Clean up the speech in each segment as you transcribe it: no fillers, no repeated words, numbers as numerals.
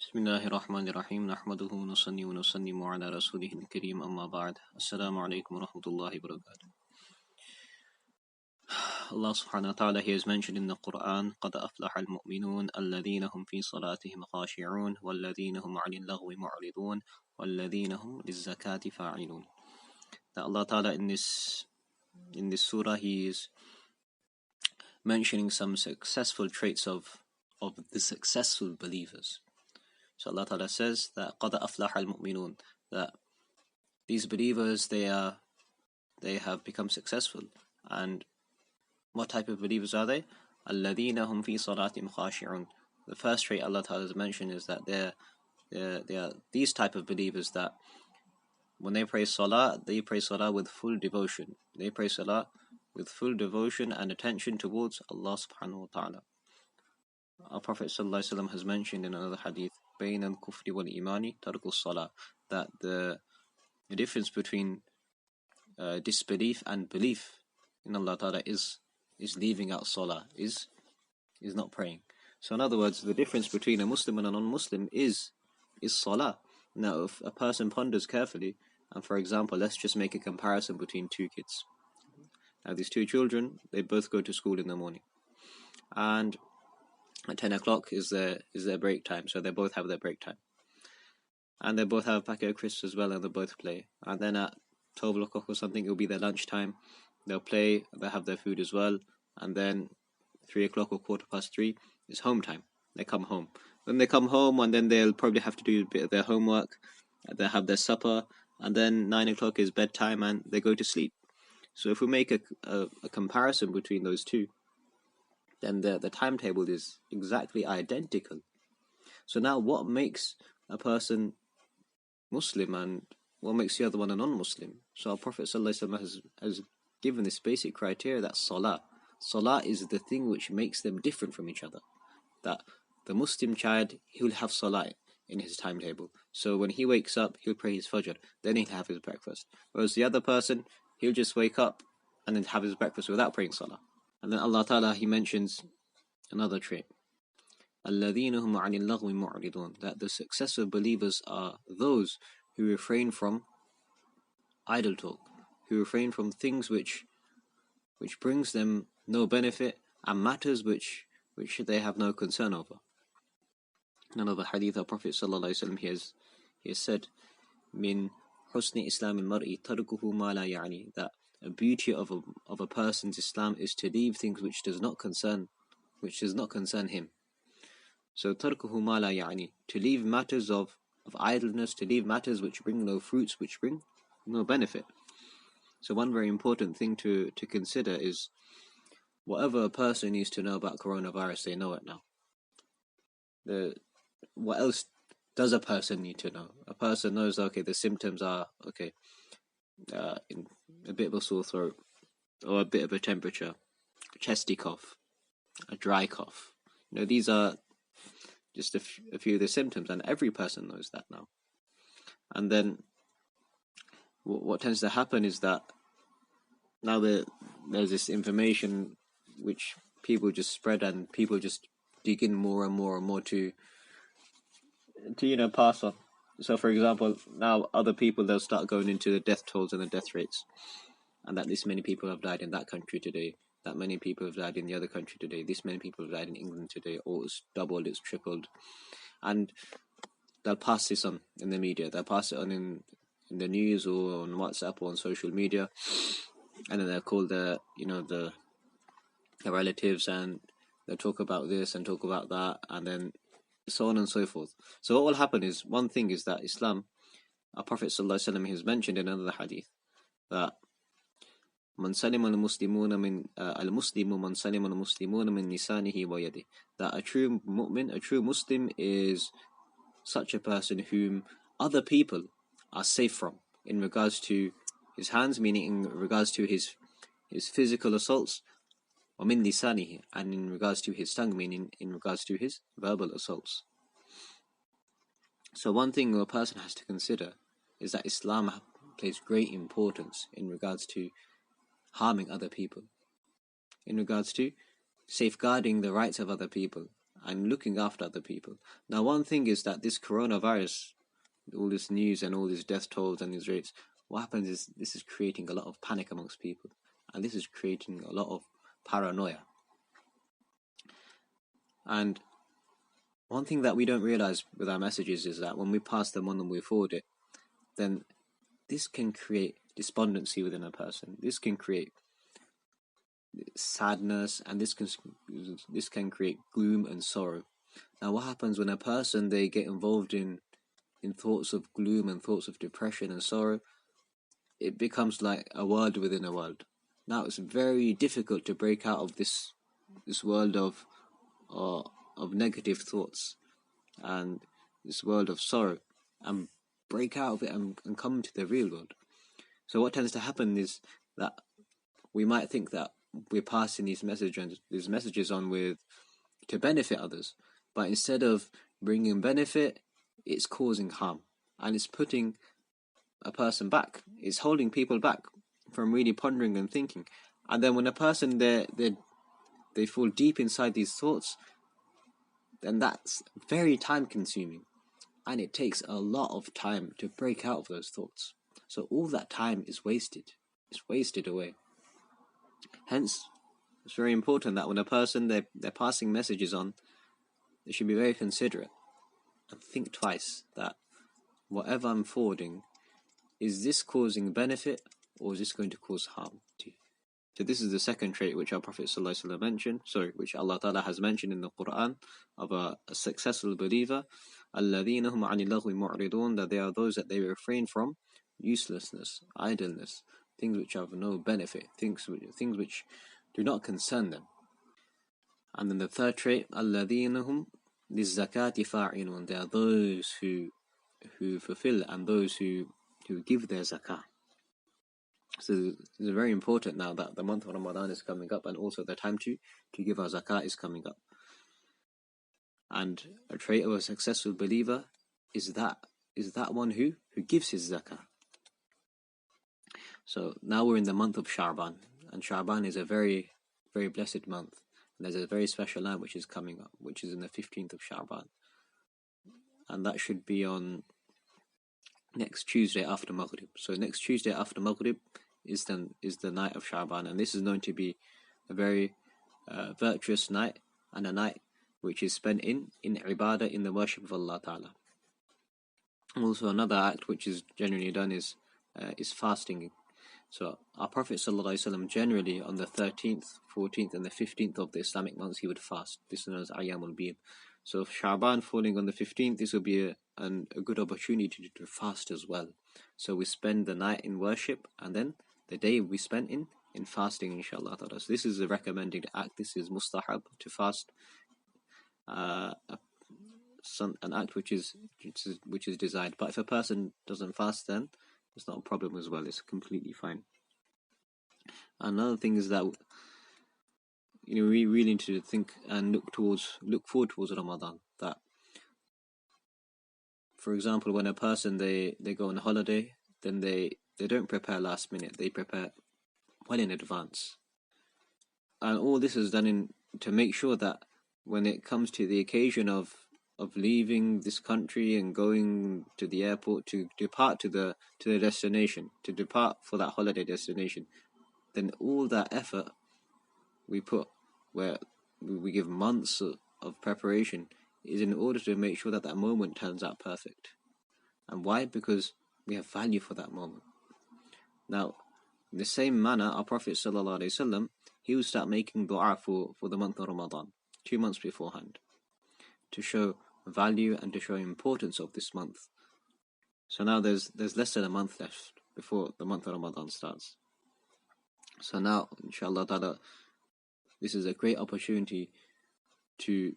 بسم الله الرحمن الرحيم نحمده ونصلي ونسلم على رسوله الكريم أما بعد السلام عليكم ورحمة الله وبركاته. Allah subhanahu wa ta'ala has mentioned in the Quran قَدْ أَفْلَحَ الْمُؤْمِنُونَ الَّذِينَ هُمْ فِي صَلَاتِهِمْ خَاشِعُونَ وَالَّذِينَ هُمْ عَنِ اللَّغْوِ مُعْرِضُونَ وَالَّذِينَ هُمْ لِلزَّكَاةِ فَاعِلُونَ. That Allah ta'ala in this surah, He is mentioning some successful traits of the successful believers. So Allah Ta'ala says that قَدْ أَفْلَحَ الْمُؤْمِنُونَ, that these believers, they have become successful. And what type of believers are they? الَّذِينَ هُمْ فِي صَلَاتِهِمْ خَاشِعُونَ. The first trait Allah Ta'ala has mentioned is that they are these type of believers that when they pray salah with full devotion. They pray salah with full devotion and attention towards Allah subhanahu wa ta'ala. Our Prophet ﷺ has mentioned in another hadith, بَيْنَ الْكُفْرِ وَالْإِيمَانِ تَرْكُ الصَّلَاةِ, that the difference between disbelief and belief in Allah Ta'ala is leaving out salah, is not praying. So in other words, the difference between a Muslim and a non-Muslim is salah. Now, if a person ponders carefully, and for example, let's just make a comparison between two kids. Now, these two children, they both go to school in the morning, and at 10 o'clock is their break time, so they both have their break time. And they both have a packet of crisps as well, and they both play. And then at 12 o'clock or something, it will be their lunch time. They'll play, they'll have their food as well. And then 3 o'clock or 3:15 is home time. They come home. When they come home, and then they'll probably have to do a bit of their homework. They'll have their supper. And then 9 o'clock is bedtime, and they go to sleep. So if we make a comparison between those two, then the timetable is exactly identical. So now what makes a person Muslim and what makes the other one a non-Muslim? So our Prophet ﷺ has given this basic criteria that Salah is the thing which makes them different from each other. That the Muslim child, he'll have Salah in his timetable. So when he wakes up, he'll pray his Fajr, then he'll have his breakfast. Whereas the other person, he'll just wake up and then have his breakfast without praying Salah. And then Allah Ta'ala, He mentions another trait. الَّذِينَ هُمْ عَنِ اللَّغْوِ مُعْرِضُونَ, that the successful believers are those who refrain from idle talk, who refrain from things which brings them no benefit, and matters which they have no concern over. In another hadith, our Prophet ﷺ, he has said, مِنْ حُسْنِ إِسْلَامِ الْمَرْءِ تَرْكُهُ مَا لَا يَعْنِي, that a beauty of a person's Islam is to leave things which does not concern him. So تَرْكُهُ مَا لَا يَعْنِي, to leave matters of idleness, to leave matters which bring no fruits, which bring no benefit. So one very important thing to consider is whatever a person needs to know about coronavirus, they know it now. What else does a person need to know? A person knows, okay, the symptoms are, okay, in a bit of a sore throat, or a bit of a temperature, a chesty cough, a dry cough. These are just a few of the symptoms, and every person knows that now. And then what tends to happen is that now there's this information which people just spread, and people just dig in more and more and more to pass on. So for example, now other people, they'll start going into the death tolls and the death rates, and that this many people have died in that country today, that many people have died in the other country today, this many people have died in England today, or it's doubled, it's tripled. And they'll pass this on in the media, they'll pass it on in the news or on WhatsApp or on social media, and then they'll call the relatives, and they'll talk about this and talk about that, and then so on and so forth. So what will happen is, one thing is that Islam, our Prophet ﷺ has mentioned in another hadith that من سلم المسلمون من المسلم من سلم المسلمون من لسانه ويده, that a true mu'min, a true Muslim is such a person whom other people are safe from in regards to his hands, meaning in regards to his physical assaults, ومن لسانه, and in regards to his tongue, meaning in regards to his verbal assaults. So one thing a person has to consider is that Islam places great importance in regards to harming other people, in regards to safeguarding the rights of other people, and looking after other people. Now, one thing is that this coronavirus, all this news and all these death tolls and these rates, what happens is this is creating a lot of panic amongst people, and this is creating a lot of paranoia. And one thing that we don't realize with our messages is that when we pass them on and we forward it, then this can create despondency within a person. This can create sadness, and this can create gloom and sorrow. Now, what happens when a person, they get involved in thoughts of gloom and thoughts of depression and sorrow? It becomes like a world within a world. Now, it's very difficult to break out of this world of negative thoughts and this world of sorrow, and break out of it and come into the real world. So what tends to happen is that we might think that we're passing these messages on to benefit others, but instead of bringing benefit, it's causing harm, and it's putting a person back. It's holding people back from really pondering and thinking. And then when a person they fall deep inside these thoughts, then that's very time consuming, and it takes a lot of time to break out of those thoughts. So all that time is wasted. It's wasted away. Hence, it's very important that when a person they're passing messages on, they should be very considerate and think twice that whatever I'm forwarding, is this causing benefit or is this going to cause harm to you? So this is the second trait which our Prophet ﷺ mentioned, which Allah Ta'ala has mentioned in the Quran of a successful believer, الَّذِينَ هُمْ عَنِ اللَّغْوِ مُعْرِضُونَ, that they are those that they refrain from uselessness, idleness, things which have no benefit, things which do not concern them. And then the third trait, الَّذِينَ هُمْ لِلزَّكَاةِ فَاعِلُونَ, they are those who fulfill and those who give their zakah. So it's very important now that the month of Ramadan is coming up, and also the time to give our zakah is coming up. And a trait of a successful believer is that one who gives his zakah. So now we're in the month of Sha'ban, and Sha'ban is a very, very blessed month. And there's a very special night which is coming up, which is in the 15th of Sha'ban. And that should be on next Tuesday after Maghrib. So next Tuesday after Maghrib is the night of Sha'ban, and this is known to be a very virtuous night, and a night which is spent in ibadah, in the worship of Allah Ta'ala. Also, another act which is generally done is fasting. So our Prophet ﷺ generally on the 13th, 14th and the 15th of the Islamic months he would fast. This is known as Ayyamul Bid. So if Sha'ban falling on the 15th, this will be a good opportunity to fast as well. So we spend the night in worship, and then the day we spend in fasting, inshallah ta'ala. So this is a recommended act. This is mustahab to fast. An act which is desired. But if a person doesn't fast, then it's not a problem as well. It's completely fine. Another thing is that we really need to think and look forward towards Ramadan. That, for example, when a person they go on a holiday, then they don't prepare last minute. They prepare well in advance, and all this is done to make sure that when it comes to the occasion of leaving this country and going to the airport to depart to the destination, to depart for that holiday destination, then all that effort we put, where we give months of preparation, is in order to make sure that moment turns out perfect. And why? Because we have value for that moment. Now, in the same manner, our Prophet ﷺ, he would start making dua for the month of Ramadan 2 months beforehand, to show value and to show importance of this month. So now there's less than a month left before the month of Ramadan starts. So now, inshallah ta'ala, this is a great opportunity to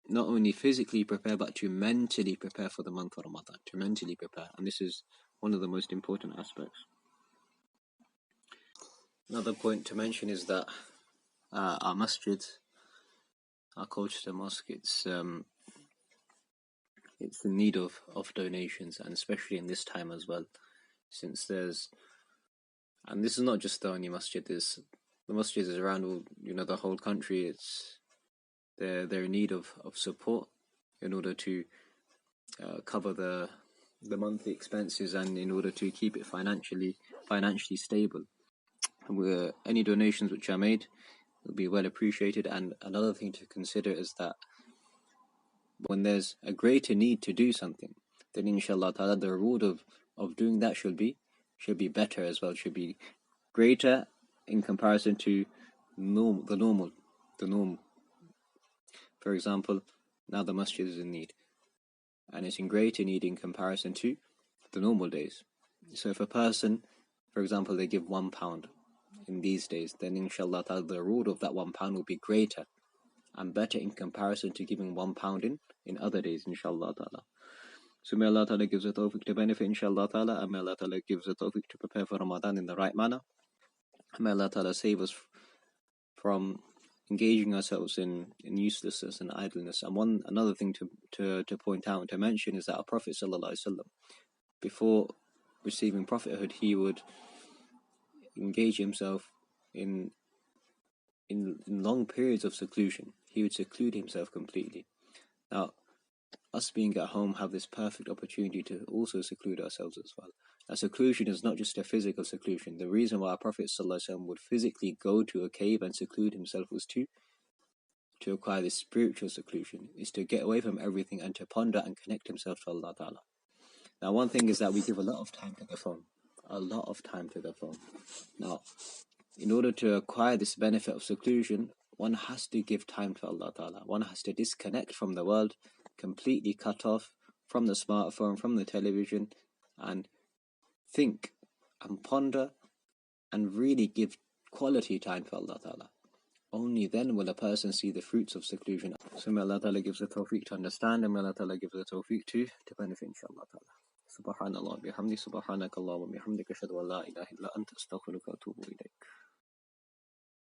not only physically prepare, but to mentally prepare for the month of Ramadan, to mentally prepare. And this is one of the most important aspects. Another point to mention is that our masjid, our Colchester Mosque, it's in need of donations, and especially in this time as well, since and this is not just the only masjid, the masjids around the whole country. they're in need of support in order to cover the monthly expenses and in order to keep it financially stable. Any donations which are made will be well appreciated. And another thing to consider is that when there's a greater need to do something, then inshallah ta'ala the reward of doing that should be better as well, should be greater in comparison to the normal. For example, now the masjid is in need, and it's in greater need in comparison to the normal days. So if a person, for example, they give £1 in these days, then inshallah ta'ala the reward of that £1 will be greater and better in comparison to giving £1 in other days, inshallah ta'ala. So may Allah ta'ala gives us tawfiq to benefit, inshallah ta'ala, and may Allah ta'ala gives us tawfiq to prepare for Ramadan in the right manner. May Allah ta'ala save us from engaging ourselves in uselessness and idleness. And another thing to point out and to mention is that our Prophet sallallahu alaihi wasallam, before receiving prophethood, he would engage himself in long periods of seclusion. He would seclude himself completely. Now, us being at home have this perfect opportunity to also seclude ourselves as well. Now, seclusion is not just a physical seclusion. The reason why our Prophet ﷺ would physically go to a cave and seclude himself was to acquire this spiritual seclusion, is to get away from everything and to ponder and connect himself to Allah Ta'ala. Now, one thing is that we give a lot of time to the phone. Now, in order to acquire this benefit of seclusion, one has to give time to Allah Ta'ala. One has to disconnect from the world, completely cut off from the smartphone, from the television, and think and ponder and really give quality time to Allah Ta'ala. Only then will a person see the fruits of seclusion. So may Allah Ta'ala gives the tawfiq to understand, and may Allah Ta'ala gives the tawfiq to benefit, inshallah Ta'ala. Subhanallah bihamdi, subhanakallahumma bihamdika, ashhadu an la ilaha illa anta, astaghfiruka wa atubu ilayk.